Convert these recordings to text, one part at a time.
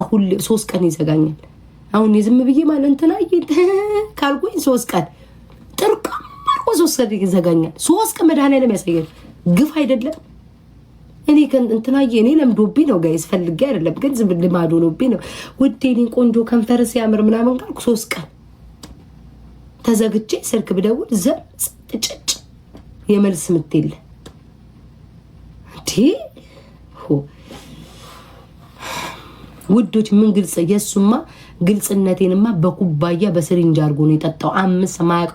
ሁሌ 3 ቀን ይዘጋኛል። አሁን የዝም ብዬ ማለት እንትናይ ካልኩኝ 3 ቀን ጥርቅም አርቆ 3 ቀን ይዘጋኛል። 3 ቀን መድኃኒዓለም ያሳያል። ግፍ አይደለም። እኔ እንትናዬ እኔ ለምዶብኝ ነው ጋይስ፣ ፈልጌ አይደለም ግን ዝም ልማድ ሆኖብኝ ነው። ውዴ እኔ ቆንጆ ከንፈር ሲያምር ምናምን ካልኩ 3 ቀን ተዘግቼ ስልክ ብደውል ዘም ጭጭ የመልስ ምት የለ እንዴ ውዶች። ምን ግልጽ የሱማ ግልጽነቴንማ በኩባያ በስሪንጅ አርጎ ነው የጠጣው። 5 ማያቅ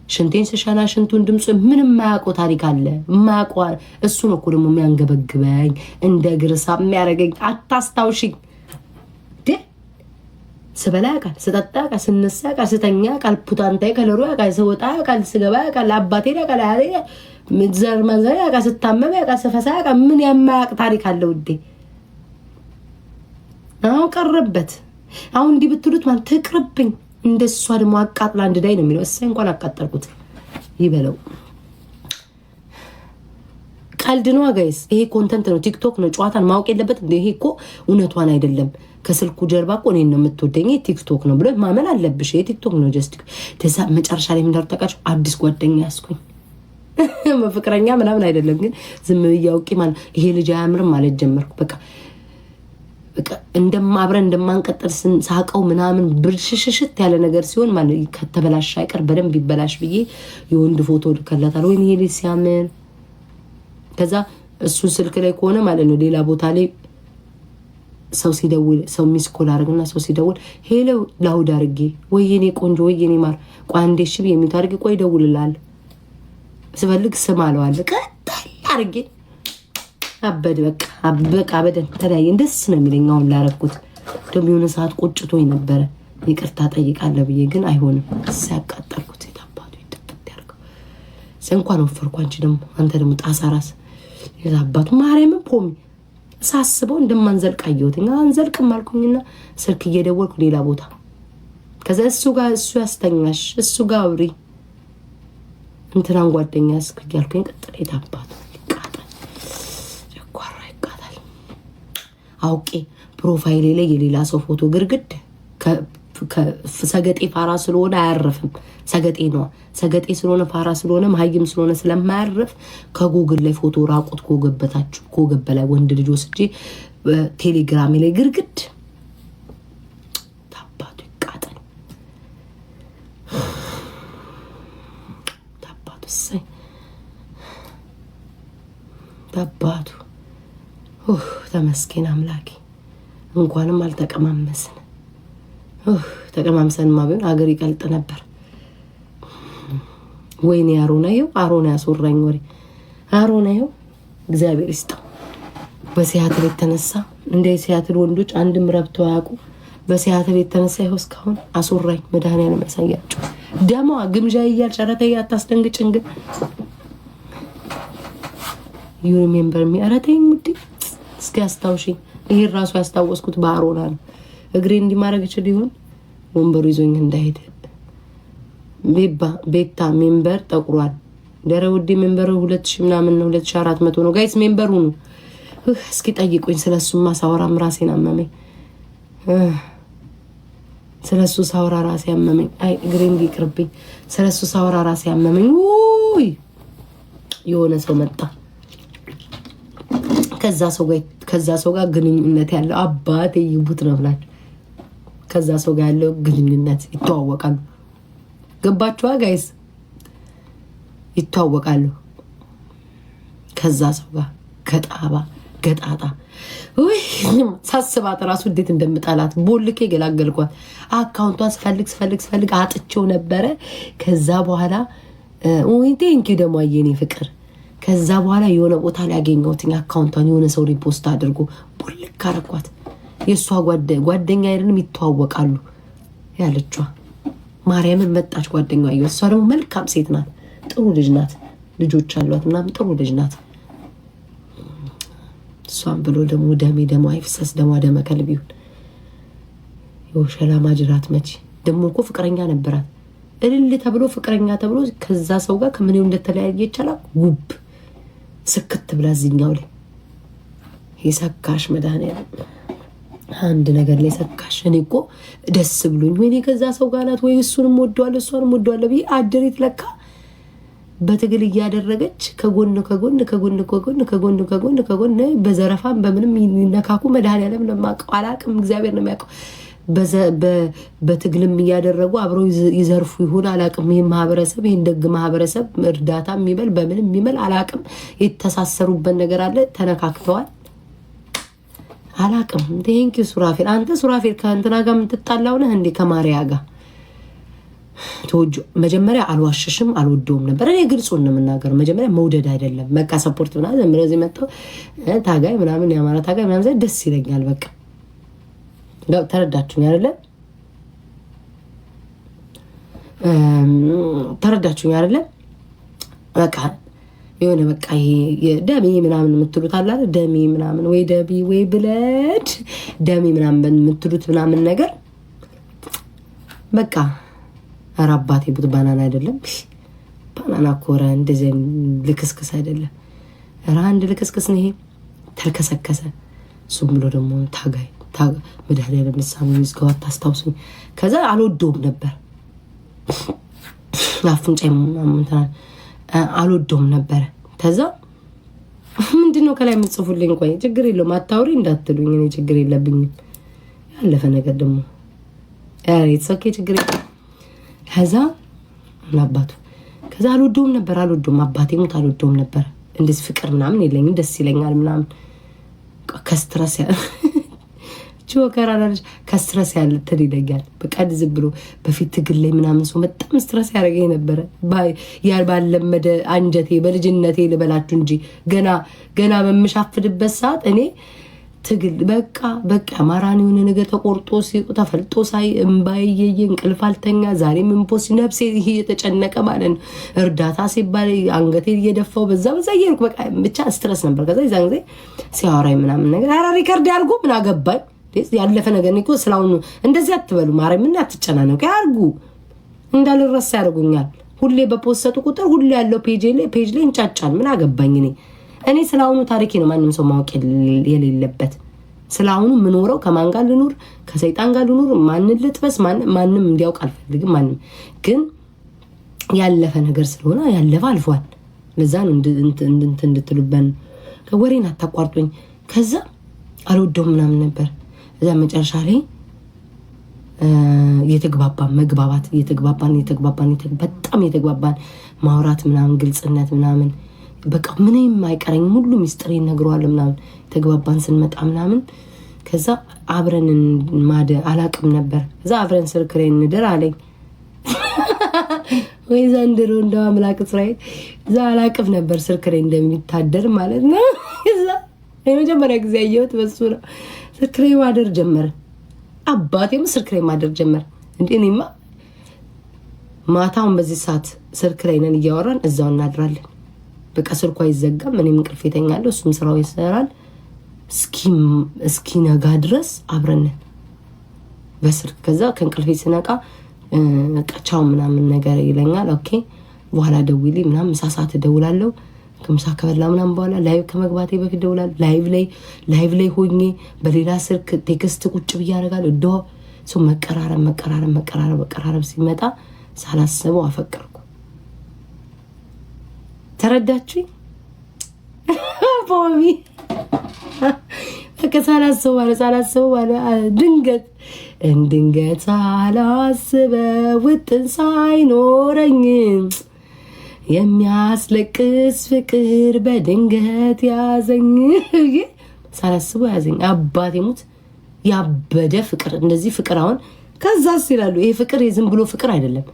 ሽንቴን ስሻና ሽንቱን ድምፁ ምንም ማያውቀው ታሪክ አለ። ማያውቀው እሱ ነው እኮ ደግሞ የሚያንገበግበኝ እንደ ግርሳ የሚያደርገኝ። አታስታውሽኝ ደ ስበላ ያውቃል፣ ስጠጣ ያውቃል፣ ስነሳ ያውቃል፣ ስተኛ ያውቃል፣ ፑታንታይ ከለሩ ያውቃል፣ ስወጣ ያውቃል፣ ስገባ ያውቃል፣ አባቴ ያውቃል፣ ምትዘር መዘር ያውቃል፣ ስታመም ያውቃል፣ ስፈሳ ያውቃል። ምን የማያውቅ ታሪክ አለ ውዴ? አሁን ቀረበት። አሁን እንዲህ ብትሉት ማለት ትቅርብኝ። እንደሷ ደግሞ አቃጥላ እንድዳይ ነው የሚለው። እሰይ እንኳን አቃጠልኩት ይበለው። ቀልድ ነው ጋይስ። ይሄ ኮንተንት ነው፣ ቲክቶክ ነው። ጨዋታን ማወቅ የለበት እንዴ? ይሄ እኮ እውነቷን አይደለም። ከስልኩ ጀርባ እኮ እኔን ነው የምትወደኝ። ቲክቶክ ነው ብሎ ማመን አለብሽ። ይሄ ቲክቶክ ነው ጀስት። ተዛ መጨረሻ ላይ ምንዳር ተቃጭ አዲስ ጓደኛ ያስኩኝ ፍቅረኛ ምናምን አይደለም ግን ዝም ብዬ አውቄ ማለት ይሄ ልጅ አያምርም ማለት ጀመርኩ። በቃ እንደማብረን እንደማንቀጥል ሳቀው ምናምን ብልሽሽሽት ያለ ነገር ሲሆን ማለት ከተበላሽ አይቀር በደንብ ይበላሽ ብዬ የወንድ ፎቶ ልከላታል። ወይ ይሄ ልጅ ሲያምር ከዛ እሱ ስልክ ላይ ከሆነ ማለት ነው ሌላ ቦታ ላይ ሰው ሲደውል ሰው ሚስኮል አድርግና ሰው ሲደውል ሄሎ ላውድ አድርጌ ወይኔ ቆንጆ ወይኔ ማር ቋንዴሽ ብዬ የሚታርግ ቆይ ደውልልሃለሁ ስፈልግ ስም አለዋለ ቀጣይ አድርጌ አበድ በቃ አበደን ተለያየን። ደስ ነው የሚለኝ አሁን ላረኩት። ደግሞ የሆነ ሰዓት ቆጭቶኝ ነበረ ይቅርታ ጠይቃለሁ ብዬ ግን አይሆንም። ሲያቃጠልኩት የታባቱ ይጥፍት ያርገው እንኳን ወፈርኩ። አንቺ ደግሞ አንተ ደግሞ ጣሳ ራስ የታባቱ ማርያምን ፖሚ ሳስበው እንደማንዘልቅ አየሁትኝ። አንዘልቅም አልኩኝና ስልክ እየደወልኩ ሌላ ቦታ ከዛ እሱ ጋር እሱ ያስተኛሽ እሱ ጋር አውሪ እንትናን ጓደኛ እስክ ያልኩኝ ቀጥታ የታባቱ አውቄ ፕሮፋይሌ ላይ የሌላ ሰው ፎቶ ግርግድ ሰገጤ ፋራ ስለሆነ አያርፍም። ሰገጤ ነው። ሰገጤ ስለሆነ ፋራ ስለሆነ መሀይም ስለሆነ ስለማያርፍ ከጎግል ላይ ፎቶ ራቁት ኮገበታችሁ ኮገበላይ ወንድ ልጅ ወስጄ ቴሌግራም ላይ ግርግድ ታባቱ ይቃጠል ታባቱ ሰይ ታባቱ ተመስገን አምላኬ። እንኳንም አልተቀማመስን። ተቀማምሰንማ ቢሆን አገር ይቀልጥ ነበር። ወይኔ አሮና ያስወራኝ ወሬ አሮናየው እግዚአብሔር ይስጠው። በሲያትል የተነሳ እንደ ሲያትል ወንዶች አንድም ረብተው ያውቁ። በሲያትል የተነሳ ይኸው እስካሁን አስወራኝ። መድኃኒዓለም ያሳያቸው። ደማ ግምጃ እያልጨረተ አታስደንግጭን ግን ዩ ሪሜምበር ሚ አረተኝ ሙዲ እስኪ አስታውሽኝ። ይሄ ራሱ ያስታወስኩት በአሮና ነው። እግሬ እንዲማረግ ይችል ይሆን ወንበሩ ይዞኝ እንዳይሄድ። ቤታ ሜምበር ጠቁሯል። ደረ ውዲ ሜምበር 2000 ምናምን ነው 2400 ነው ጋይስ ሜምበሩ ነው። እስኪ ጠይቁኝ ስለሱማ ሳወራም ራሴን አመመኝ። ስለሱ ሳወራ ራሴ አመመኝ። አይ እግሬ እንዲቅርብኝ ስለሱ ሳወራ ራሴ አመመኝ። ውይ የሆነ ሰው መጣ ከዛ ሰው ጋር ግንኙነት ያለው አባቴ ይቡት ነው ብላችሁ ከዛ ሰው ጋር ያለው ግንኙነት ይተዋወቃሉ። ገባችኋ ጋይስ? ይተዋወቃሉ ከዛ ሰው ጋር ገጣጣ ወይ ሳስባት ራሱ እንዴት እንደምጣላት ቦልኬ ገላገልኳት። አካውንቷን ስፈልግ አጥቼው ነበረ። ከዛ በኋላ ወይ ቴንኪ ደግሞ አየኔ ፍቅር ከዛ በኋላ የሆነ ቦታ ላይ ያገኘሁት አካውንቷን የሆነ ሰው ሪፖስት አድርጎ ቦልክ አረኳት። የሷ ጓደኛ አይደለም ይተዋወቃሉ ያለችዋ ማርያምን መጣች ጓደኛዋ። እሷ ደግሞ መልካም ሴት ናት፣ ጥሩ ልጅ ናት፣ ልጆች አሏት ምናምን ጥሩ ልጅ ናት። እሷን ብሎ ደግሞ ደሞ አይፍሰስ ደሞ ከልብ ይሁን። የወሸላ ማጅራት መቼ ደግሞ እኮ ፍቅረኛ ነበራት እልል ተብሎ ፍቅረኛ ተብሎ ከዛ ሰው ጋር ከምን እንደተለያየ ይቻላል። ጉብ ስክት ብላ ዝኛው ላይ የሰካሽ መድኃኒዓለም አንድ ነገር ላይ ሰካሽ። እኔ እኮ ደስ ብሎኝ ወይኔ ከዛ ሰው ጋር ናት ወይ እሱንም ወደዋለሁ እሷንም ወደዋለሁ ብዬ አድሬት ለካ በትግል እያደረገች ከጎን በዘረፋም በምንም ይነካኩ መድኃኒዓለም ነው የማውቀው አላቅም እግዚአብሔር ነው የሚያውቀው። በትግልም እያደረጉ አብረው ይዘርፉ ይሁን አላቅም። ይህ ማህበረሰብ ይህን ደግ ማህበረሰብ እርዳታ የሚበል በምንም የሚበል አላቅም። የተሳሰሩበት ነገር አለ ተነካክተዋል አላቅም። ቴንኪ ሱራፌል። አንተ ሱራፌል ከእንትና ጋር የምትጣላው ነህ እንዴ? ከማሪያ ጋር ተወጆ መጀመሪያ አልዋሸሽም አልወደውም ነበር። እኔ ግልጹን ነው የምናገረው። መጀመሪያ መውደድ አይደለም በቃ ሰፖርት ምናምን እንደዚህ መጥተው ታጋይ ምናምን የአማራ ታጋይ ምናምን ደስ ይለኛል። በቃ ተረዳችሁኝ አይደለ? ተረዳችሁኝ አይደለ? በቃ የሆነ በቃ ይሄ ደሜ ምናምን የምትሉት አለ አይደል? ደሜ ምናምን ወይ ደቢ ወይ ብለድ ደሜ ምናምን የምትሉት ምናምን ነገር በቃ ኧረ አባቴ ቡት ባናና አይደለም። ባናና ኮረ እንደዚህ ልክስክስ አይደለም። ኧረ አንድ ልክስክስ ነው ይሄ ተልከሰከሰ። እሱም ብሎ ደግሞ ታጋይ መድኃኒዓለም ልሳሙ ይዝጋው አታስታውሱኝ። ከዛ አልወደውም ነበር አፍንጫዬ ምናምን አልወደውም ነበር። ከዛ ምንድነው ከላይ የምጽፉልኝ? ቆይ ችግር የለውም አታውሪ እንዳትሉኝ፣ እኔ ችግር የለብኝም። ያለፈ ነገር ደግሞ ኦኬ ችግር የለም። ከዛ አባቱ ከዛ አልወደውም ነበር አባቴ ሞት አልወደውም ነበር። እንደዚህ ፍቅር ምናምን የለኝም ደስ ይለኛል ምናምን ከስትረስ ጆከራላች ከስትረስ ያለ ይለኛል። በቃ ዝም ብሎ በፊት ትግል ላይ ምናምን ሰው በጣም ስትረስ ያደረገኝ ነበረ። ባለመደ አንጀቴ በልጅነቴ ልበላችሁ እንጂ ገና በምሻፍድበት ሰዓት እኔ ትግል በቃ አማራን የሆነ ነገር ተቆርጦ ተፈልጦ ሳይ እምባዬ እንቅልፍ አልተኛ። ዛሬ ምንፖስ ነፍሴ ይሄ የተጨነቀ ማለት ነው። እርዳታ ሲባል አንገቴ እየደፋው በዛ እየሄድኩ በቃ ብቻ ስትረስ ነበር። ከዛ የዛን ጊዜ ሲያወራኝ ምናምን ነገር ኧረ ሪከርድ ያርጉ ምን አገባኝ ያለፈ ነገር እኮ ስላሁኑ እንደዚህ አትበሉ ማርያም ምን አትጨናነቁ ያርጉ እንዳልረሳ ያደርጉኛል። ሁሌ በፖስተቱ ቁጥር ሁሌ ያለው ፔጅ ላይ እንጫጫል ምን አገባኝ እኔ ስላሁኑ ታሪኬ ነው ማንም ሰው ማወቅ የሌለበት። ስላሁኑ ምኖረው ከማን ጋር ልኑር ከሰይጣን ጋር ልኑር ማንን ልጥበስ ማንም እንዲያውቅ አልፈልግም። ማንም ግን ያለፈ ነገር ስለሆነ ያለፈ አልፏል። ለዛ ነው እንድትሉበን ወሬን አታቋርጡኝ። ከዛ አልወደውም ምናምን ነበር። እዛ መጨረሻ ላይ በጣም የተግባባን ማውራት ምናምን ግልጽነት ምናምን በቃ ምንም አይቀረኝ ሁሉ ሚስጥር ይነግረዋለሁ ምናምን ተግባባን ስንመጣ ምናምን። ከዛ አብረን አላቅም ነበር። ከዛ አብረን ስርክሬን እንደር አለኝ ወይ ዘንድሮ እንደው አምላክ እስራኤል እዛ አላቅም ነበር ስርክሬን እንደሚታደር ማለት ነው። እዛ የመጀመሪያ ጊዜ ያየሁት በሱ ነው። ስርክሬ ማደር ጀመረ። አባቴም ስርክሬ ማደር ጀመረ። እኔማ ማታውን በዚህ ሰዓት ስርክሬ ነን እያወራን እዛው እናድራለን። በቃ ስልኩ አይዘጋም። እኔም እንቅልፍ የተኛለሁ እሱም ስራው ይሰራል። እስኪ ነጋ ድረስ አብረን በስልክ። ከዛ ከእንቅልፌ ስነቃ ቀቻው ምናምን ነገር ይለኛል። ኦኬ በኋላ ደውይልኝ ምናምን ምሳ ሰዓት እደውላለሁ። ከምሳ ከበላ ምናምን በኋላ ላይቭ ከመግባቴ በፊት እደውላለሁ። ላይቭ ላይ ሆኜ በሌላ ስልክ ቴክስት ቁጭ ብዬ አደርጋለሁ። ሰው መቀራረብ ሲመጣ ሳላስበው አፈቀርኩ። ተረዳችሁኝ? ፖሚ ሳላስበው ድንገት ሳላስበው ውጥን ሳይኖረኝ የሚያስለቅስ ፍቅር በድንገት ያዘኝ። ሳላስበው ያዘኝ። አባቴ ሙት ያበደ ፍቅር። እንደዚህ ፍቅር አሁን ከዛስ ይላሉ። ይሄ ፍቅር የዝም ብሎ ፍቅር አይደለም።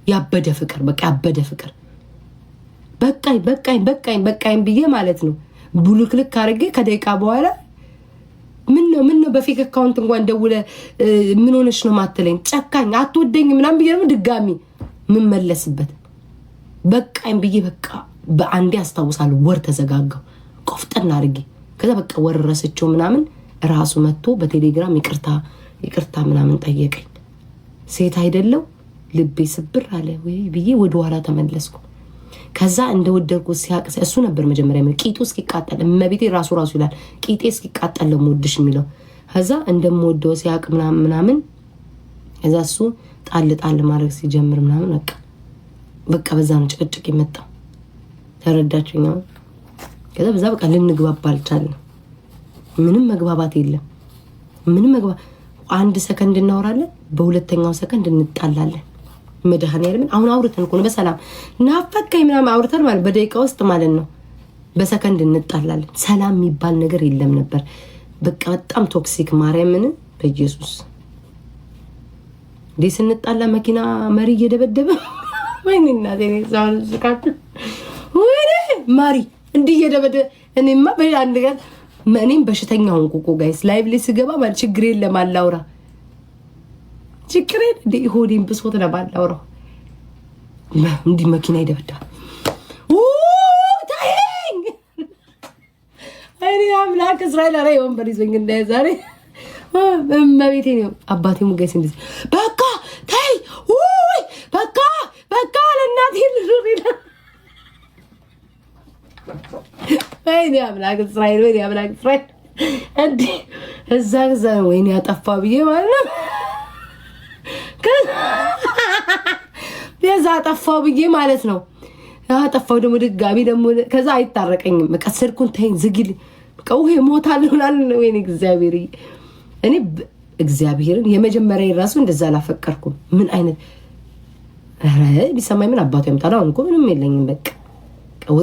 ያበደ ፍቅር በቃ ያበደ ፍቅር። በቃኝ ብዬ ማለት ነው። ቡልክልክ አድርጌ ከደቂቃ በኋላ ምን ነው በፌክ አካውንት እንኳን ደውለ ምን ሆነሽ ነው ማትለኝ ጨካኝ አትወደኝ ምናምን ብዬ ነው ድጋሚ ምን መለስበት። በቃኝ ብዬ በቃ በአንዴ አስታውሳለሁ። ወር ተዘጋጋው ቆፍጠና አድርጌ። ከዛ በቃ ወር ረስቸው ምናምን ራሱ መጥቶ በቴሌግራም ይቅርታ ምናምን ጠየቀኝ። ሴት አይደለው ልቤ ስብር አለ ወይ ብዬ ወደ ኋላ ተመለስኩ። ከዛ እንደወደድኩ ሲያቅስ እሱ ነበር መጀመሪያ ቂጡ እስኪቃጠል እመቤቴ ራሱ ይላል ቂጤ እስኪቃጠል ለሞድሽ የሚለው ከዛ እንደምወደው ሲያቅ ምናምን ከዛ እሱ ጣል ማድረግ ሲጀምር ምናምን በቃ በዛ ነው ጭቅጭቅ የመጣው። ተረዳችሁኝ? ከዛ በዛ በቃ ልንግባባ አልቻልንም። ምንም መግባባት የለም። አንድ ሰከንድ እናወራለን፣ በሁለተኛው ሰከንድ እንጣላለን። መድኃኒዓለም አሁን አውርተን እኮ ነው በሰላም ናፈቀኝ ምናምን አውርተን ማለት በደቂቃ ውስጥ ማለት ነው በሰከንድ እንጣላለን። ሰላም የሚባል ነገር የለም ነበር። በቃ በጣም ቶክሲክ ማርያምን በኢየሱስ ዲስ እንጣላ መኪና መሪ እየደበደበ ወይኔ እናቴ ዛን ዝቃት ወይኔ ማሪ እንዲህ እየደበደበ እኔማ በአንድ ቀን እኔም በሽተኛ ሆንኩ እኮ ጋይስ። ላይቭ ላይ ስገባ ማለት ችግር የለም አላውራ ችግር የለም እንዴ ሆዴን ብሶት ለማላውራ እንዲህ መኪና ይደበደባል። ታይኝ እኔ አምላክ እስራኤል አረ ወንበር ይዞኝ እንዳይዛሬ እመቤቴ ነው አባቴ ሙገስ እንደዚህ በቃ ታይ ውይ በቃ ለእናቴ ልሩር ይላል። ወይኔ አምላክ እስራኤል እንዴ እዛ ወይኔ ያጠፋ ብዬ ማለት ነው ከዛ አጠፋው ብዬ ማለት ነው። አጠፋው ደግሞ ድጋሚ ደግሞ ከዛ አይታረቀኝም። በቃ ስልኩን ተይኝ ዝጊል በቃ ወይ ሞታለሁ ነው። ወይኔ እግዚአብሔር እኔ እግዚአብሔርን የመጀመሪያ ራሱ እንደዛ አላፈቀርኩም። ምን አይነት ቢሰማኝ ምን አባቱ ያምጣል። አሁን እኮ ምንም የለኝም። በቃ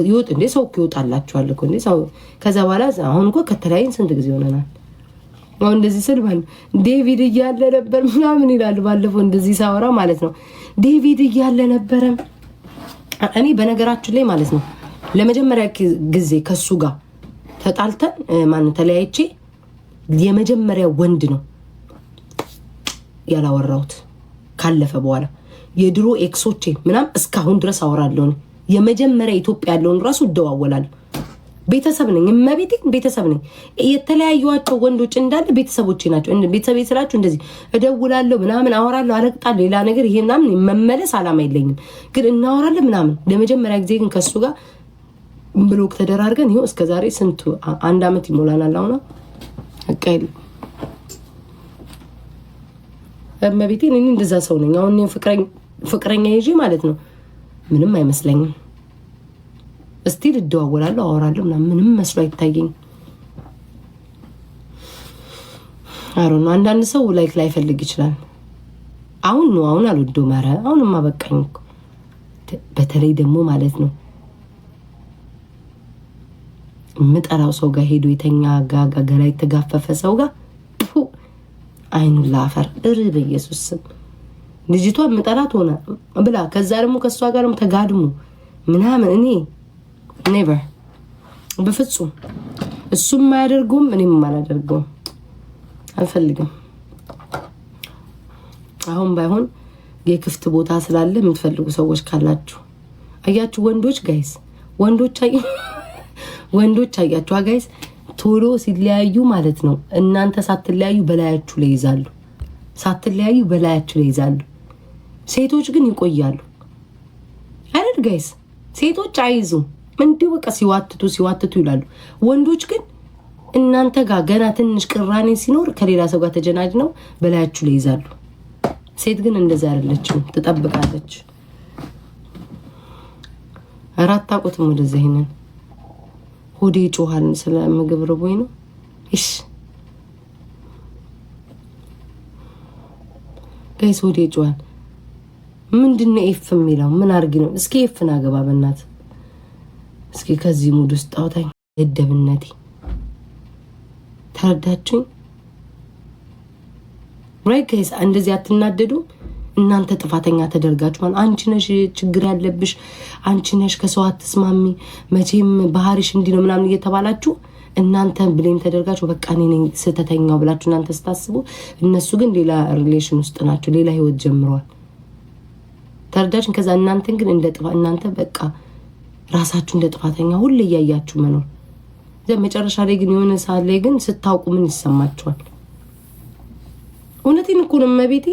ይወጥ እንዴ ሰው ይወጣላችኋል እኮ እንዴ ሰው። ከዛ በኋላ አሁን እኮ ከተለያየን ስንት ጊዜ ሆነናል። አሁን እንደዚህ ስል ማለት ዴቪድ እያለ ነበር ምናምን ይላል። ባለፈው እንደዚህ ሳወራ ማለት ነው ዴቪድ እያለ ነበረ። እኔ በነገራችን ላይ ማለት ነው ለመጀመሪያ ጊዜ ከሱ ጋር ተጣልተን ማን ተለያይቼ የመጀመሪያ ወንድ ነው ያላወራሁት ካለፈ በኋላ። የድሮ ኤክሶቼ ምናምን እስካሁን ድረስ አወራለሁ። የመጀመሪያ ኢትዮጵያ ያለውን ራሱ እደዋወላለሁ። ቤተሰብ ነኝ እመቤቴ ቤተሰብ ነኝ። የተለያዩዋቸው ወንዶች እንዳለ ቤተሰቦቼ ናቸው። ቤተሰብ ስላችሁ እንደዚህ እደውላለሁ ምናምን አወራለሁ አለቅጣለሁ። ሌላ ነገር ይሄ ምናምን መመለስ አላማ የለኝም፣ ግን እናወራለን ምናምን። ለመጀመሪያ ጊዜ ግን ከሱ ጋር ብሎክ ተደራርገን ይኸው እስከዛሬ ስንቱ 1 አመት ይሞላናል። አሁን አቀል እመቤቴ እኔ እንደዛ ሰው ነኝ። አሁን ፍቅረኛ ይዤ ማለት ነው ምንም አይመስለኝም። እስቲል እደዋወላለሁ አወራለሁ ምንም መስሎ አይታየኝ። አሮን አንዳንድ ሰው ላይክ ላይ ፈልግ ይችላል። አሁን አልወደው ማረ አሁንማ በቃኝ። በተለይ ደግሞ ማለት ነው ምጠራው ሰው ጋር ሄዶ የተኛ ጋጋ የተጋፈፈ ሰው ጋር አይኑን ላፈር በኢየሱስ ስም ልጅቷ ምጠራት ሆነ ብላ ከዛ ደግሞ ከሷ ጋርም ተጋድሙ ምናምን እኔ ኔቨር በፍጹም እሱም ማያደርጉም እኔም ማላደርገው አልፈልግም። አሁን ባይሆን የክፍት ቦታ ስላለ የምትፈልጉ ሰዎች ካላችሁ አያችሁ ወንዶች ጋይስ ወንዶች አያችሁ ጋይስ ቶሎ ሲለያዩ ማለት ነው እናንተ ሳትለያዩ በላያችሁ ላይ ይዛሉ። ሴቶች ግን ይቆያሉ አይደል ጋይስ? ሴቶች አይዙም እንዲሁ በቃ ሲዋትቱ ይላሉ። ወንዶች ግን እናንተ ጋር ገና ትንሽ ቅራኔ ሲኖር ከሌላ ሰው ጋር ተጀናጅ ነው በላያችሁ ላይ ይዛሉ። ሴት ግን እንደዛ አይደለችም፣ ትጠብቃለች። አራት አቆትም ወደዛ ይሄንን ሆዴ ጮሃል ስለ ምግብ ርቦኝ ነው። እሺ ጋይስ ሆዴ ጮሃል። ምንድነው ኤፍ የሚለው? ምን አርጊ ነው? እስኪ ኤፍና ገባ በእናት እስኪ ከዚህ ሙድ ውስጥ አውጣኝ። ደደብነቴ ተረዳችሁኝ? ራይት ጋይስ እንደዚህ አትናደዱ። እናንተ ጥፋተኛ ተደርጋችሁ ማለት አንቺ ነሽ ችግር ያለብሽ፣ አንቺ ነሽ ከሰው አትስማሚ፣ መቼም ባህሪሽ እንዲህ ነው ምናምን እየተባላችሁ እናንተ ብሌም ተደርጋችሁ በቃ እኔ ነኝ ስህተተኛው ብላችሁ እናንተ ስታስቡ፣ እነሱ ግን ሌላ ሪሌሽን ውስጥ ናቸው፣ ሌላ ህይወት ጀምረዋል። ተረዳችን? ከዛ እናንተን ግን እናንተ በቃ ራሳችሁ እንደ ጥፋተኛ ሁሌ እያያችሁ መኖር። መጨረሻ ላይ ግን የሆነ ሰዓት ላይ ግን ስታውቁ ምን ይሰማችኋል? እውነቴን እኮ ነው መቤቴ።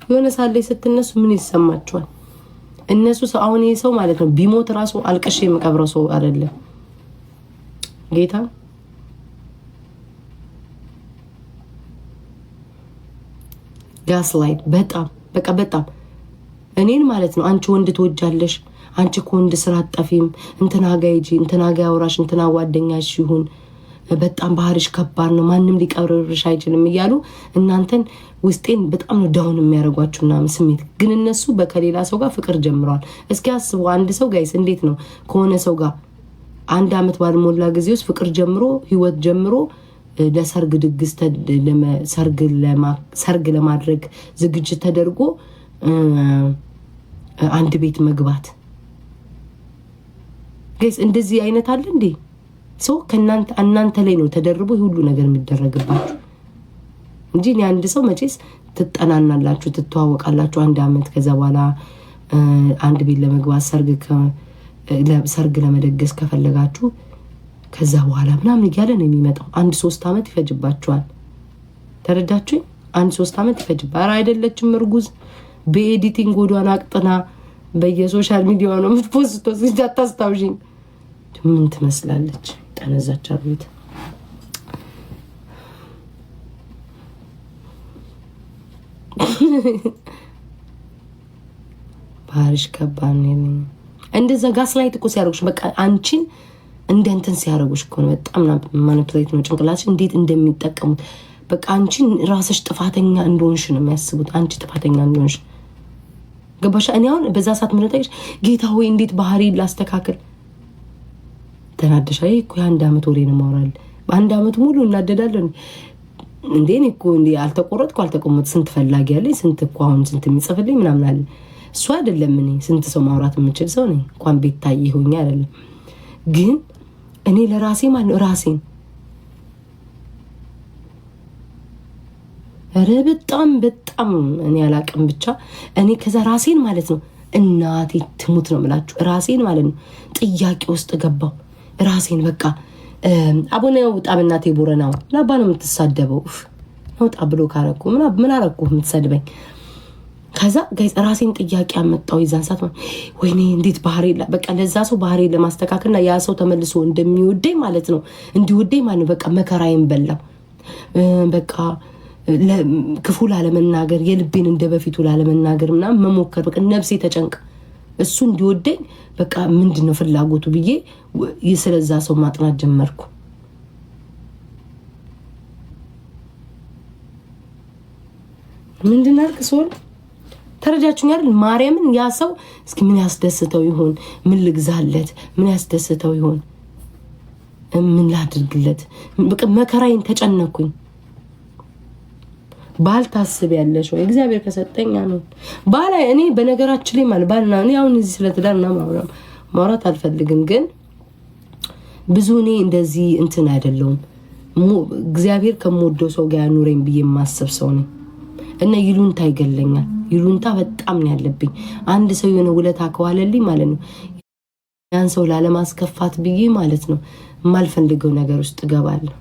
የሆነ ሰዓት ላይ ስትነሱ ምን ይሰማችኋል? እነሱ ሰው አሁን ይሄ ሰው ማለት ነው ቢሞት ራሱ አልቀሽ የምቀብረው ሰው አይደለም ጌታ ጋስላይት በጣም በቃ በጣም እኔን ማለት ነው። አንቺ ወንድ ትወጃለሽ፣ አንቺ ከወንድ ስራ አጠፊም፣ እንትና ጋ ሂጂ፣ እንትና ጋ ያውራሽ፣ እንትና ጓደኛሽ ይሁን፣ በጣም ባህሪሽ ከባድ ነው፣ ማንም ሊቀርብሽ አይችልም እያሉ እናንተን ውስጤን በጣም ነው ዳውን የሚያደርጓችሁና ስሜት ግን እነሱ ከሌላ ሰው ጋር ፍቅር ጀምረዋል። እስኪ አስቡ አንድ ሰው ጋይስ እንዴት ነው ከሆነ ሰው ጋር 1 አመት ባልሞላ ጊዜ ውስጥ ፍቅር ጀምሮ ህይወት ጀምሮ ለሰርግ ድግስ ሰርግ ለማድረግ ዝግጅት ተደርጎ አንድ ቤት መግባት ጋይስ እንደዚህ አይነት አለ እንዴ? ሰው እናንተ ላይ ነው ተደርቦ ሁሉ ነገር የሚደረግባችሁ እንጂ አንድ ሰው መቼስ ትጠናናላችሁ፣ ትተዋወቃላችሁ 1 አመት ከዛ በኋላ አንድ ቤት ለመግባት ሰርግ ለመደገስ ከፈለጋችሁ ከዛ በኋላ ምናምን እያለ ነው የሚመጣው። 1-3 አመት ይፈጅባችኋል። ተረዳችሁኝ? 1-3 አመት ይፈጅባል። አይደለችም እርጉዝ በኤዲቲንግ ጎዷን አቅጥና በየሶሻል ሚዲያ ነው የምትፖስቶ። አታስታውሽኝ? ምን ትመስላለች? ጠነዛች አሩት ባህሪሽ ከባድ ነው። እንደዛ ጋስላይት እኮ ሲያደርጉሽ በቃ አንቺን እንደ እንትን ሲያደርጉሽ እኮ ነው። በጣም ማኒፕሌት ነው ጭንቅላትሽ እንዴት እንደሚጠቀሙት። በቃ አንቺን ራስሽ ጥፋተኛ እንደሆንሽ ነው የሚያስቡት። አንቺ ጥፋተኛ እንደሆንሽ ገባሽ? እኔ አሁን በዛ ሰዓት ምን ተጠቅሽ ጌታ ሆይ እንዴት ባህሪ ላስተካክል ተናደሻ? እኮ የ1 አመት ወሬ ነው ማውራል። በ1 አመት ሙሉ እናደዳለሁ እንዴ? እኔ እኮ እንዴ አልተቆረጥኩ አልተቆመጥ ስንት ፈላጊ ያለኝ ስንት እኮ አሁን ስንት የሚጽፍልኝ ምናምን አለ። እሱ አይደለም እኔ ስንት ሰው ማውራት የምችል ሰው ነኝ። እንኳን ቤት ታይ ሆኛ አይደለም ግን እኔ ለራሴ ማለት ነው ራሴን በጣም በጣም እኔ አላቅም ብቻ እኔ ከዛ ራሴን ማለት ነው እናቴ ትሙት ነው የምላችሁ ራሴን ማለት ነው ጥያቄ ውስጥ ገባው። ራሴን በቃ አቡነ ውጣ በእናቴ ቦረናው ለባ ነው የምትሳደበው ውጣ ብሎ ካረኩ ምን አረኩ የምትሰድበኝ? ከዛ ጋይስ ራሴን ጥያቄ አመጣው። ይዛን ሰዓት ወይኔ እንዴት ባህሪ በቃ ለዛ ሰው ባህሪ ለማስተካከልና ያ ሰው ተመልሶ እንደሚወደኝ ማለት ነው እንዲወደኝ ማለት ነው በቃ መከራዬን በላው። በቃ ክፉ ላለመናገር የልቤን እንደበፊቱ ላለመናገር ምናምን መሞከር በቃ ነፍሴ ተጨንቃ እሱ እንዲወደኝ በቃ ምንድነው ፍላጎቱ ብዬ ስለዛ ሰው ማጥናት ጀመርኩ። ምንድን አልክ ሶል ተረጃችሁኝ አይደል? ማርያምን ያ ሰው እስኪ ምን ያስደስተው ይሆን? ምን ልግዛለት? ምን ያስደስተው ይሆን? ምን ላድርግለት? በቃ መከራዬን ተጨነኩኝ። ባል ታስብ ያለሽ ወይ እግዚአብሔር ከሰጠኝ ነው ባል። እኔ በነገራችን ላይ ማለት ባልና እኔ አሁን እዚህ ስለተዳርና ማውራት አልፈልግም፣ ግን ብዙ እኔ እንደዚህ እንትን አይደለሁም። እግዚአብሔር ከመወደው ሰው ጋር ያኑረኝ ብዬ የማስብ ሰው ነኝ እና ይሉንታ ይገለኛል። ይሉንታ በጣም ነው ያለብኝ። አንድ ሰው የሆነ ውለታ ከዋለልኝ ማለት ነው ያን ሰው ላለማስከፋት ብዬ ማለት ነው የማልፈልገው ነገር ውስጥ እገባለሁ።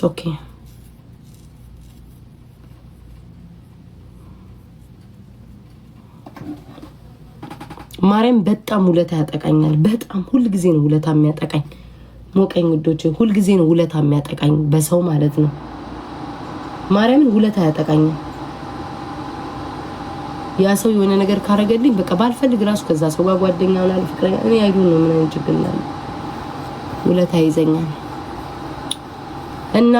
ኦኬ ማርያም በጣም ውለታ ያጠቃኛል። በጣም ሁሉ ጊዜ ነው ውለታ የሚያጠቃኝ። ሞቀኝ ውዶቼ፣ ሁሉ ጊዜ ነው ውለታ የሚያጠቃኝ በሰው ማለት ነው። ማርያምን ውለታ ያጠቃኛል። ያ ሰው የሆነ ነገር ካረገልኝ በቃ ባልፈልግ ራሱ ከዛ ሰው ጋር ጓደኛው ላይ ፍቅረኛ እኔ አይዱ ነው ምን እንጭግና ውለታ ይዘኛል እና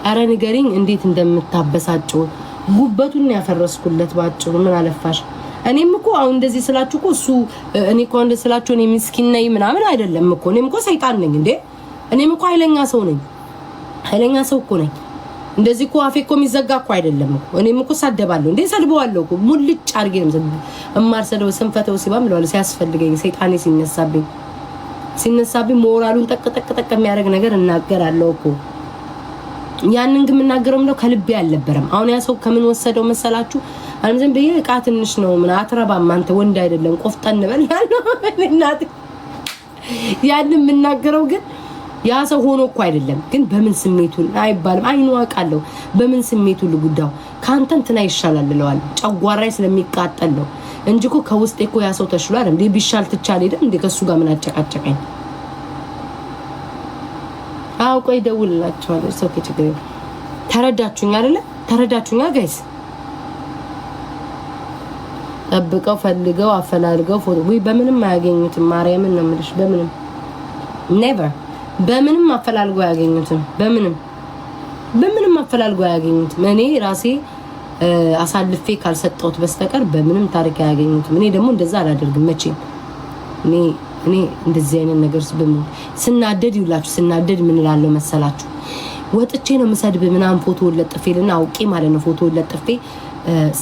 አረ ንገሪኝ እንዴት እንደምታበሳጨው። ጉበቱን ያፈረስኩለት ባጭሩ ምን አለፋሽ። እኔም እኮ አሁን እንደዚህ ስላችሁ እኮ እሱ እኔ እኮ እንደዚህ ስላችሁ እኔ ምስኪን ነኝ ምናምን አይደለም እኮ። እኔም እኮ ሰይጣን ነኝ እንዴ? እኔም እኮ ኃይለኛ ሰው ነኝ። ኃይለኛ ሰው እኮ ነኝ። እንደዚህ እኮ አፌ እኮ የሚዘጋ እኮ አይደለም እኮ። እኔም እኮ ሳደባለሁ እንዴ? ሰድበዋለሁ እኮ ሙልጭ አድርጌ ነው እማርሰደው። ስንፈተው ሲባም ለዋለ ሲያስፈልገኝ ሰይጣኔ ሲነሳብኝ ሞራሉን ጠቅ የሚያደርግ ነገር እናገራለሁ እኮ። ያንን ግን የምናገረው ነው ከልቤ አልነበረም። አሁን ያ ሰው ከምን ወሰደው መሰላችሁ? አንዘን በየ እቃ ትንሽ ነው ምን አትረባም አንተ ወንድ አይደለም ቆፍጠን በል ያለው እናት። ያንን የምናገረው ግን ያ ሰው ሆኖ እኮ አይደለም፣ ግን በምን ስሜቱ አይባልም። አይኑ አውቃለሁ በምን ስሜቱ ልጉዳው ካንተ እንትና ይሻላል ለዋል ጨጓራይ ስለሚቃጠል ነው እንጂ እኮ ከውስጤ እኮ ያ ሰው ተሽሏል እንዴ ቢሻል ትቻል ሄደ እንዴ ከሱ ጋር ምን አጨቃጨቀኝ? አው ቆይ ደውልላችኋለሁ። ሰው ከችግር ተረዳችሁኝ አይደለ? ተረዳችሁኛ ጋይስ? ጠብቀው ፈልገው አፈላልገው ፎቶ ወይ በምንም አያገኙትም። ማርያምን ነው የምልሽ በምንም ኔቨር በምንም አፈላልገው አያገኙትም። በምንም አፈላልገው አያገኙትም። እኔ ራሴ አሳልፌ ካልሰጠሁት በስተቀር በምንም ታሪክ አያገኙትም። እኔ ደግሞ እንደዛ አላደርግም መቼም። እኔ እንደዚህ አይነት ነገር ስናደድ ይውላችሁ ስናደድ ምን እላለሁ መሰላችሁ? ወጥቼ ነው መሰድብ ምናምን ፎቶ ለጥፌልና አውቄ ማለት ነው ፎቶ ለጥፌ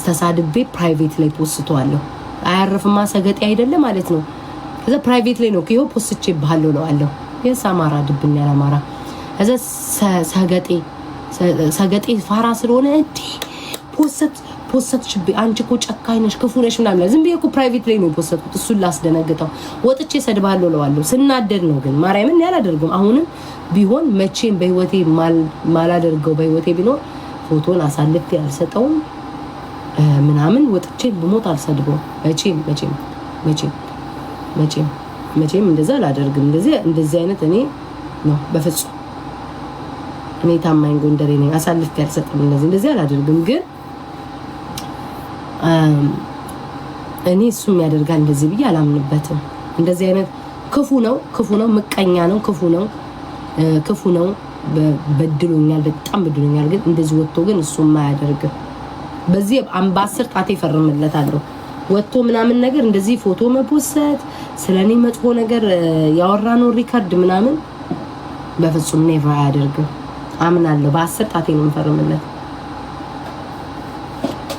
ተሳድቤ ፕራይቬት ላይ ፖስቷለሁ። አያርፍማ ሰገጤ አይደለ ማለት ነው። ከዛ ፕራይቬት ላይ ነው ከይው ፖስቼ ባለው ነው አለው የሳማራ ድብኛ ለማራ ከዛ ሰገጤ ፋራ ስለሆነ እንዴ ፖስት ሽብ አንቺ እኮ ጨካኝ ነሽ ክፉ ነሽ ምናምን ዝም ብዬ እኮ ፕራይቬት ላይ ነው ፖስትኩት እሱን ላስደነግጠው ወጥቼ ሰድባለሁ ለዋለሁ ስናደድ ነው። ግን ማርያምን ያላደርግም አሁንም ቢሆን መቼም በህይወቴ ማላደርገው በህይወቴ ቢኖር ፎቶን አሳልፌ አልሰጠውም ምናምን ወጥቼ በሞት አልሰድበው መቼም እንደዛ አላደርግም። እንደዚህ አይነት እኔ ነው በፍጹም እኔ ታማኝ ጎንደሬ ነኝ። አሳልፌ አልሰጠም እንደዚህ አላደርግም። ግን እኔ እሱም ያደርጋል እንደዚህ ብዬ አላምንበትም። እንደዚህ አይነት ክፉ ነው ምቀኛ ነው ክፉ ነው በድሎኛል በጣም በድሎኛል። ግን እንደዚህ ወጥቶ ግን እሱም ማያደርግም። በዚህ አምባሰር ጣቴ ፈርምለታለሁ ወጥቶ ምናምን ነገር እንደዚህ ፎቶ መፖሰት ስለኔ መጥፎ ነገር ያወራነው ሪካርድ ምናምን በፍጹም ኔቨር አያደርግም። አምናለሁ በ10 ጣቴ ነው ፈርምለት።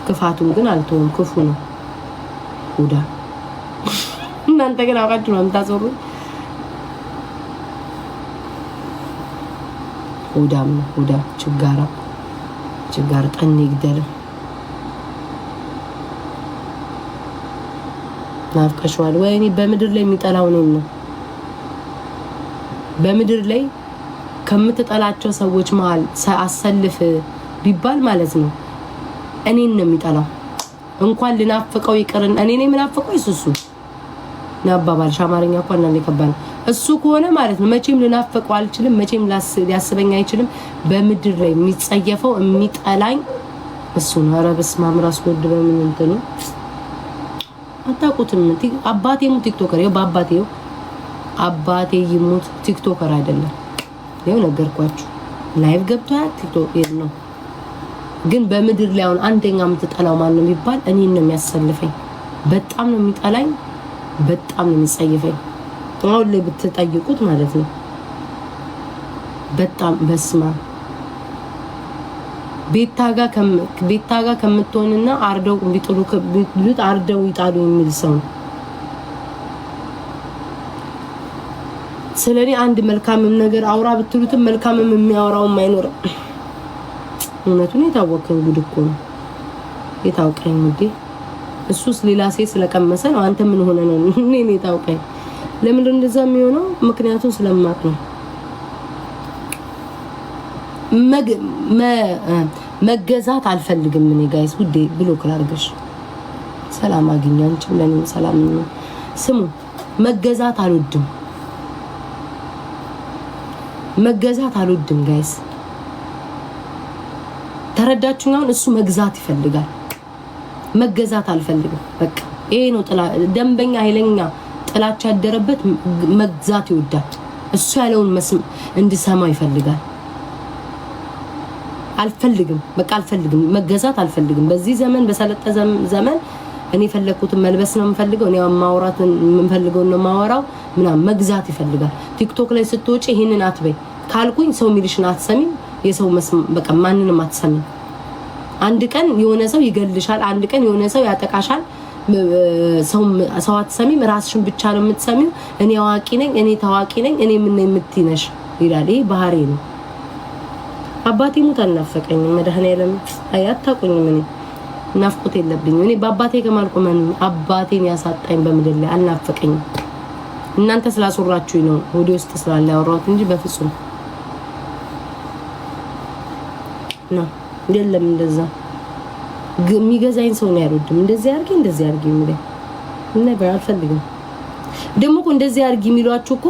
ክፋቱን ግን አልተውም። ክፉ ነው ሁዳ እናንተ ግን አውቃችሁ ነው የምታሰሩ። ሁዳ ችጋር ጠን ይግደል። ናፍቀሽዋል ወይኔ በምድር ላይ የሚጠላው ነው። በምድር ላይ ከምትጠላቸው ሰዎች መሃል አሰልፍ ቢባል ማለት ነው እኔን ነው የሚጠላው። እንኳን ልናፍቀው ይቅርን እኔ ነኝ የምናፍቀው እሱ ናባባልሽ አማርኛ እንኳን ነው የከባድ እሱ ከሆነ ማለት ነው መቼም ልናፍቀው አልችልም። መቼም ሊያስበኝ አይችልም። በምድር ላይ የሚጸየፈው የሚጠላኝ እሱ ነው። ኧረ በስመ አብ ራስ ወድ በምን እንትን ነው አታውቁትም። አባቴ ሙት ቲክቶከር ይኸው አባቴ ይሙት ቲክቶከር አይደለም። ይኸው ነገርኳችሁ። ላይቭ ገብቷል ቲክቶክ ነው። ግን በምድር ላይ አሁን አንደኛ የምትጠላው ማን ነው ቢባል እኔን ነው የሚያሰልፈኝ። በጣም ነው የሚጠላኝ፣ በጣም ነው የሚጸየፈኝ። አሁን ላይ ብትጠይቁት ማለት ነው በጣም በስማ ቤታጋ ከምትሆንና አርደው ቢጥሉት አርደው ይጣሉ የሚል ሰው ስለኔ አንድ መልካምም ነገር አውራ ብትሉትም መልካምም የሚያወራው አይኖርም። እውነቱን የታወቀኝ ጉድ እኮ ነው። የታወቀኝ እንዴ እሱስ ሌላ ሴት ስለቀመሰ ነው። አንተ ምን ሆነ ነው እኔ የታወቀኝ? ለምን እንደዛ የሚሆነው? ምክንያቱም ስለማቅ ነው። መገዛት አልፈልግም እኔ ጋይስ ውዴ ብሎክ ላድርግሽ። ሰላም አግኛንች ለኔ ሰላም ነው። ስሙ መገዛት አልወድም ጋይስ ተረዳችሁኝ? አሁን እሱ መግዛት ይፈልጋል፣ መገዛት አልፈልግም። በቃ ይሄ ነው ደንበኛ ኃይለኛ ጥላቻ ያደረበት መግዛት ይወዳል። እሱ ያለውን እንድሰማ ይፈልጋል። አልፈልግም፣ በቃ አልፈልግም፣ መገዛት አልፈልግም። በዚህ ዘመን በሰለጠ ዘመን እኔ ፈለኩትን መልበስ ነው የምፈልገው። እኔ ማውራትን የምፈልገው ነው ማወራው ምናምን። መግዛት ይፈልጋል። ቲክቶክ ላይ ስትወጪ ይሄንን አትበይ ካልኩኝ ሰው ሚልሽን አትሰሚም። የሰው በቃ ማንንም አትሰሚም። አንድ ቀን የሆነ ሰው ይገልሻል፣ አንድ ቀን የሆነ ሰው ያጠቃሻል። ሰው አትሰሚም፣ ራስሽን ብቻ ነው የምትሰሚው። እኔ አዋቂ ነኝ፣ እኔ ታዋቂ ነኝ፣ እኔ ምን የምትይነሽ ይላል። ይሄ ባህሪ ነው። አባቴ ሙት አልናፈቀኝም። መድኃኒዓለም አያታቁኝም። እኔ ናፍቆት የለብኝም። እኔ በአባቴ ከማልቆመን አባቴን ያሳጣኝ በምድር ላይ አልናፈቀኝም። እናንተ ስላስወራችሁኝ ነው ወዲ ውስጥ ስላለ ያወራሁት እንጂ በፍጹም ነው። የለም እንደዛ የሚገዛኝ ሰው ነው ያልወድም። እንደዚህ አድርጊ የሚለኝ ነበር አልፈልግም። ደግሞ እኮ እንደዚህ አድርጊ የሚሏችሁ እኮ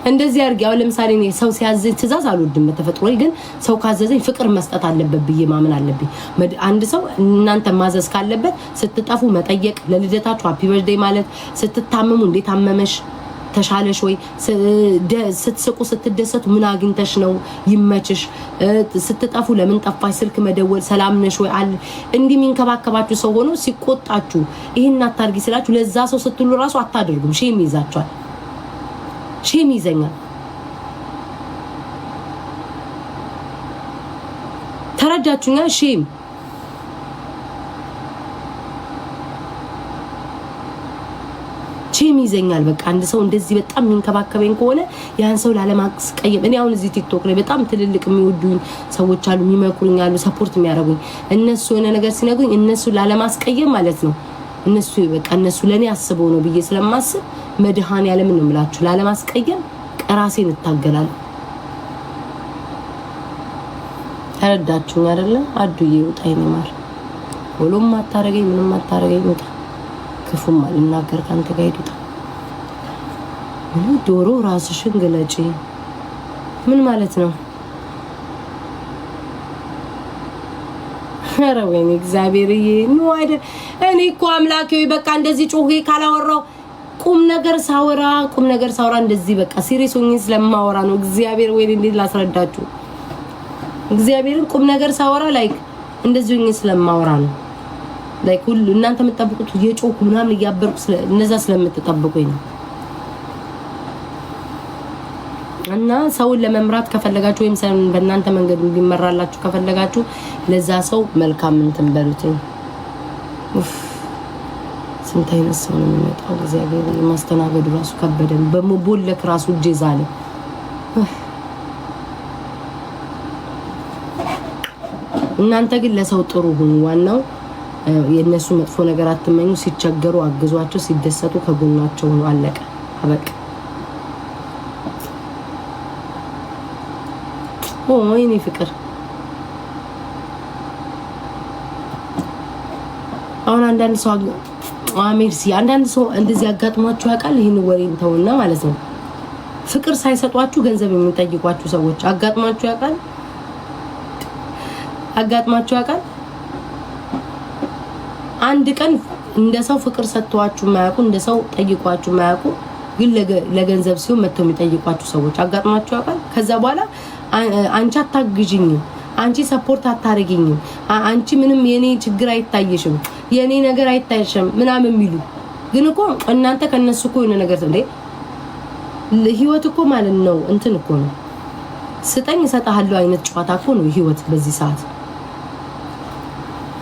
እንደዚህ አድርጊ። አሁን ለምሳሌ እኔ ሰው ሲያዘኝ ትእዛዝ አልወድም በተፈጥሮዬ፣ ግን ሰው ካዘዘኝ ፍቅር መስጠት አለበት ብዬ ማመን አለብኝ። አንድ ሰው እናንተ ማዘዝ ካለበት ስትጠፉ መጠየቅ፣ ለልደታችሁ ሃፒ በርዝዴይ ማለት፣ ስትታመሙ እንዴት አመመሽ ተሻለሽ ወይ፣ ስትስቁ ስትደሰቱ ምን አግኝተሽ ነው ይመችሽ፣ ስትጠፉ ለምን ጠፋሽ ስልክ መደወል፣ ሰላም ነሽ ወይ አለ። እንዲህ የሚንከባከባችሁ ሰው ሆኖ ሲቆጣችሁ ይሄን አታርጊ ስላችሁ ለዛ ሰው ስትሉ ራሱ አታደርጉም። ሼም ይዛችኋል። ሼም ይዘኛል። ተረዳችሁኛ? ሼም ይዘኛል። በቃ አንድ ሰው እንደዚህ በጣም የሚንከባከበኝ ከሆነ ያን ሰው ላለማስቀየም እኔ አሁን እዚህ ቲክቶክ ላይ በጣም ትልልቅ የሚወዱኝ ሰዎች አሉ፣ የሚመክሩኝ አሉ፣ ሰፖርት የሚያደርጉኝ እነሱ የሆነ ነገር ሲነግሩኝ እነሱ ላለማስቀየም ማለት ነው እነሱ ለኔ አስበው ነው ብዬ ስለማስብ መድኃኔዓለም ነው የምላችሁ ላለማስቀየም ራሴን እታገላለሁ። ተረዳችሁኝ አይደለ? አዱዬ ውጣይ ነው ማር ወሎም አታረገኝ ምንም አታረገኝ ውጣ። ክፉም አልናገር ካንተ ጋር ሄዱ። ዶሮ ራስሽን ግለጪ ምን ማለት ነው? ኧረ ወይኔ እግዚአብሔርዬ ነው አይደል? እኔ እኮ አምላኬ በቃ እንደዚህ ጮሄ ካላወራው ቁም ነገር ሳወራ እንደዚህ በቃ ሲሪየስ ሆኜ ስለማወራ ነው። እግዚአብሔር ወይ እንዴት ላስረዳችሁ? እግዚአብሔርን ቁም ነገር ሳወራ ላይክ እንደዚህ ሆኜ ስለማወራ ነው። ላይክ ሁሉ እናንተ የምትጠብቁት የጮኩ ምናምን እያበርኩ እነዛ ስለምትጠብቁኝ ነው። እና ሰውን ለመምራት ከፈለጋችሁ ወይም ሰውን በእናንተ መንገድ እንዲመራላችሁ ከፈለጋችሁ ለዛ ሰው መልካም እንትን በሉት። ስንት አይነት ሰው ነው የሚመጣው? እግዚአብሔር ማስተናገዱ ራሱ ከበደን። በሞቦለክ ራሱ ጄዛለ እናንተ ግን ለሰው ጥሩ ሁኑ። ዋናው የነሱ መጥፎ ነገር አትመኙ። ሲቸገሩ አግዟቸው፣ ሲደሰቱ ከጎናቸው ነው። አለቀ አበቃ። ወይኔ ፍቅር አሁን አንዳንድ ሰው አሜርሲ አንዳንድ ሰው እንደዚህ አጋጥሟችሁ ያውቃል? ይሄን ወሬን ተውና ማለት ነው። ፍቅር ሳይሰጧችሁ ገንዘብ የሚጠይቋችሁ ሰዎች አጋጥሟችሁ ያውቃል? አንድ ቀን እንደ ሰው ፍቅር ሰጥቷችሁ ማያውቁ፣ እንደ ሰው ጠይቋችሁ ማያውቁ፣ ግን ለገንዘብ ሲሆን መጥተው የሚጠይቋችሁ ሰዎች አጋጥሟችሁ ያውቃል? ከዛ በኋላ አንቺ አታግዢኝም፣ አንቺ ሰፖርት አታረጊኝም፣ አንቺ ምንም የኔ ችግር አይታየሽም፣ የኔ ነገር አይታየሽም ምናምን የሚሉ ግን እኮ እናንተ ከነሱ እኮ የሆነ ነገር እንደ ህይወት እኮ ማለት ነው እንትን እኮ ነው ስጠኝ እሰጥሃለሁ አይነት ጨዋታ እኮ ነው ህይወት። በዚህ ሰዓት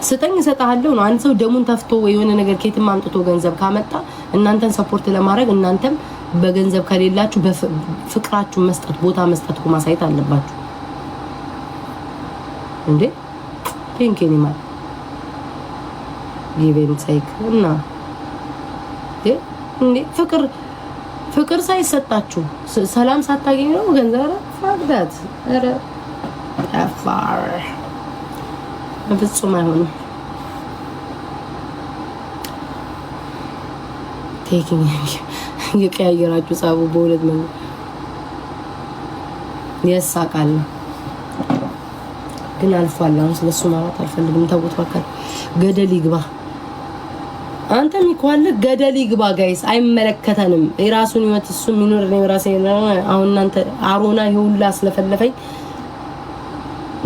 ስጠኝ እሰጥሃለሁ ነው። አንድ ሰው ደሙን ተፍቶ ወይ የሆነ ነገር ከየትም አምጥቶ ገንዘብ ካመጣ እናንተን ሰፖርት ለማድረግ እናንተም በገንዘብ ከሌላችሁ በፍቅራችሁ መስጠት ቦታ መስጠት እኮ ማሳየት አለባችሁ እንዴ። ቴንኪኒ ማለት ይቤን ሳይክ እና እንዴ ፍቅር ሳይሰጣችሁ ሰላም ሳታገኙ ነው ገንዘብ ፋክታት አረ አፋር በፍጹም አይሆንም። ቴኪንግ የቀያየራችሁ ጻቡ በሁለት ነው ያሳቃል። ግን አልፏል። አሁን ስለሱ ማውራት አልፈልግም። ተውት በቃ ገደል ይግባ። አንተ ሚኳል ገደል ይግባ። ጋይስ አይመለከተንም። የራሱን ህይወት እሱ የሚኖር ነው። ራሴ አሁን እናንተ አሮና ይሁላ ስለፈለፈኝ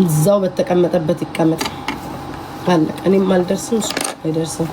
እዛው በተቀመጠበት ይቀመጥ። አለቀ። እኔም አልደርስም እሱ አይደርስም።